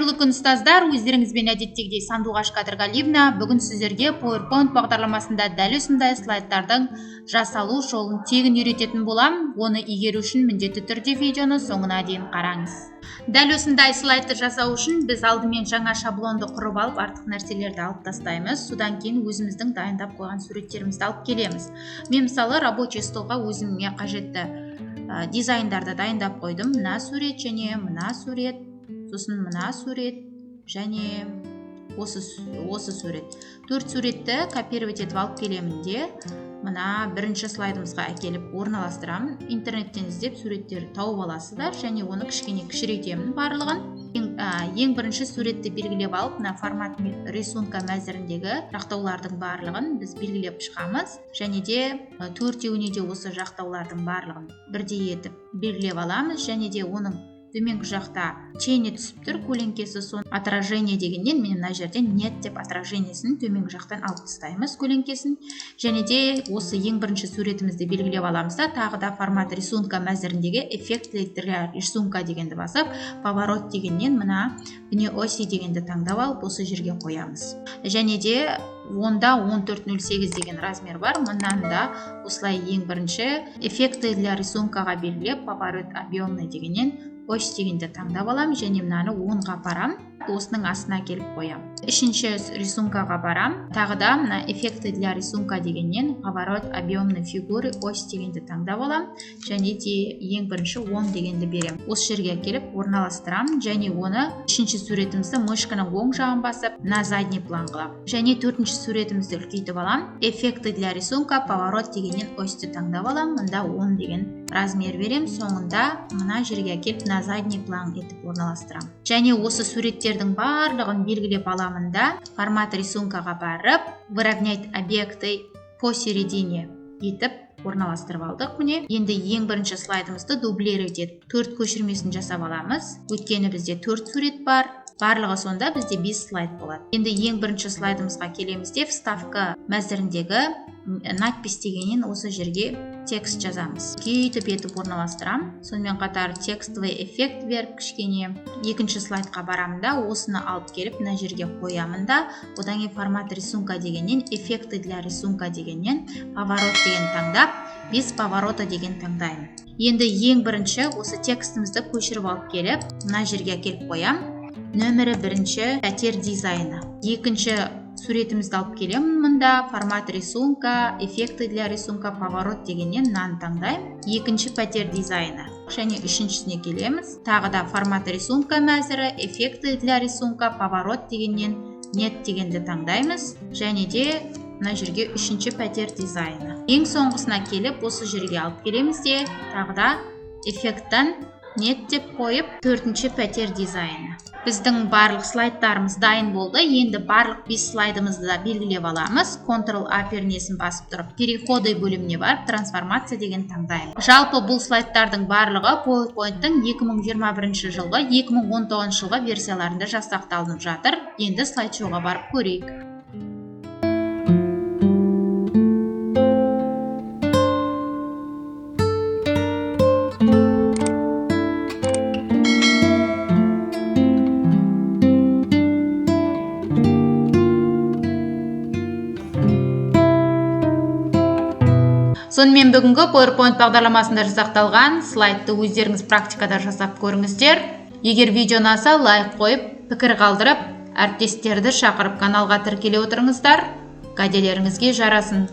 Қайырлы күн ұстаздар, өздеріңізбен әдеттегідей Сандуғаш Қадырғалиевна. Бүгін сіздерге PowerPoint бағдарламасында дәл осындай слайдтардың жасалу жолын тегін үйрететін болам. Оны игеру үшін міндетті түрде видеоны соңына дейін қараңыз. Дәл осындай слайдты жасау үшін біз алдымен жаңа шаблонды құрып алып, артық нәрселерді алып тастаймыз. Содан кейін өзіміздің дайындап қойған суреттерімізді алып келеміз. Мен мысалы рабочий столға өзіме қажетті дизайндарды дайындап қойдым. Мына сурет және мына сурет, сосын мына сурет және осы сурет. 4 суретті копировать етіп алып келемін де, мына бірінші слайдымызға әкеліп орналастырамын. Интернеттен іздеп суреттерді тауып аласыздар және оны кішкене кішірейтемін барлығын. Ең бірінші суретті белгілеп алып, мына формат рисунка мәзіріндегі жақтаулардың барлығын біз белгілеп шығамыз. Және де төртеуіне де осы жақтаулардың барлығын бірдей етіп белгілеп аламыз. Және де оның төменгі жақта чейні түсіп тұр, көлеңкесі, сон отражение дегеннен мен мына жерден нет деп отражениесін төменгі жақтан алып тастаймыз көлеңкесін. Және де осы ең бірінші суретімізді белгілеп аламыз да, тағы да формат рисунка мәзіріндегі эффект для рисунка дегенді басып, поворот дегеннен мына вне оси дегенді таңдап алып осы жерге қоямыз. Және де онда 1408 деген размер бар. Мұнан да осылай ең бірінші эффекты для рисункаға белгілеп, поворот объемный дегеннен ось дегенді таңдап алам және мынаны 10-ға барам. Осының астына келіп қоям. Үшінші рисункаға барам. Тағы да мына эффекты для рисунка дегеннен поворот объемный фигуры ось дегенді таңдап алам. Және де ең бірінші 10 дегенді берем. Осы жерге келіп орналастырам және оны үшінші суретімізді мышканың оң жағын басып, на задний план қылам. Және төртінші суретімізді үлкейтіп алам. Эффекты для рисунка поворот дегеннен осьті таңдап алам. Мында 10 деген размер берем. Соңында мына жерге келіп на задний план етіп орналастырам. Және осы суреттердің барлығын белгілеп аламын да, формат рисункаға барып, выровнять объекты посередине етіп орналастырып алдық. Міне, енді ең бірінші слайдымызды дублировать етіп 4 көшірмесін жасап аламыз. Өйткені бізде 4 сурет бар. Барлығы сонда бізде 5 слайд болады. Енді ең бірінші слайдымызға келеміз де, вставка мәзіріндегі надпись дегеннен осы жерге текст жазамыз. Кейтіп етіп орналастырам. Сонымен қатар текстовый эффект беріп кішкене. Екінші слайдқа барамын да, осыны алып келіп мына жерге қоямын да, одан кейін формат рисунка дегеннен, эффекты для рисунка дегеннен, поворот деген таңдап, без поворота деген таңдаймын. Енді ең бірінші осы текстімізді көшіріп алып келіп, мына жерге келіп қоям. Нөмірі бірінші пәтер дизайны. Екінші суретімізді алып келемін. Мұнда формат рисунка, эффекты для рисунка, поворот дегеннен мынаны таңдаймын. Екінші пәтер дизайны. Және үшіншісіне келеміз. Тағы да формат рисунка мәзірі, эффекты для рисунка, поворот дегеннен нет дегенді таңдаймыз. Және де мына жерге үшінші пәтер дизайны. Ең соңғысына келіп, осы жерге алып келеміз де, тағы да эффекттен нет деп қойып, төртінші пәтер дизайны. Біздің барлық слайдтарымыз дайын болды. Енді барлық 5 слайдымызды да белгілеп аламыз. Ctrl-A пернесін басып тұрып, переходы бөліміне барып, трансформация деген таңдаймын. Жалпы бұл слайдтардың барлығы PowerPoint-тың 2021 жылғы, 2019 жылғы версияларында жасақталынып жатыр. Енді слайд-шоуға барып көрейік. Сонымен бүгінгі PowerPoint бағдарламасында жасақталған слайдты өздеріңіз практикада жасап көріңіздер. Егер видео ұнаса, лайк қойып, пікір қалдырып, әріптестерді шақырып каналға тіркеле отырыңыздар. Кәделеріңізге жарасын.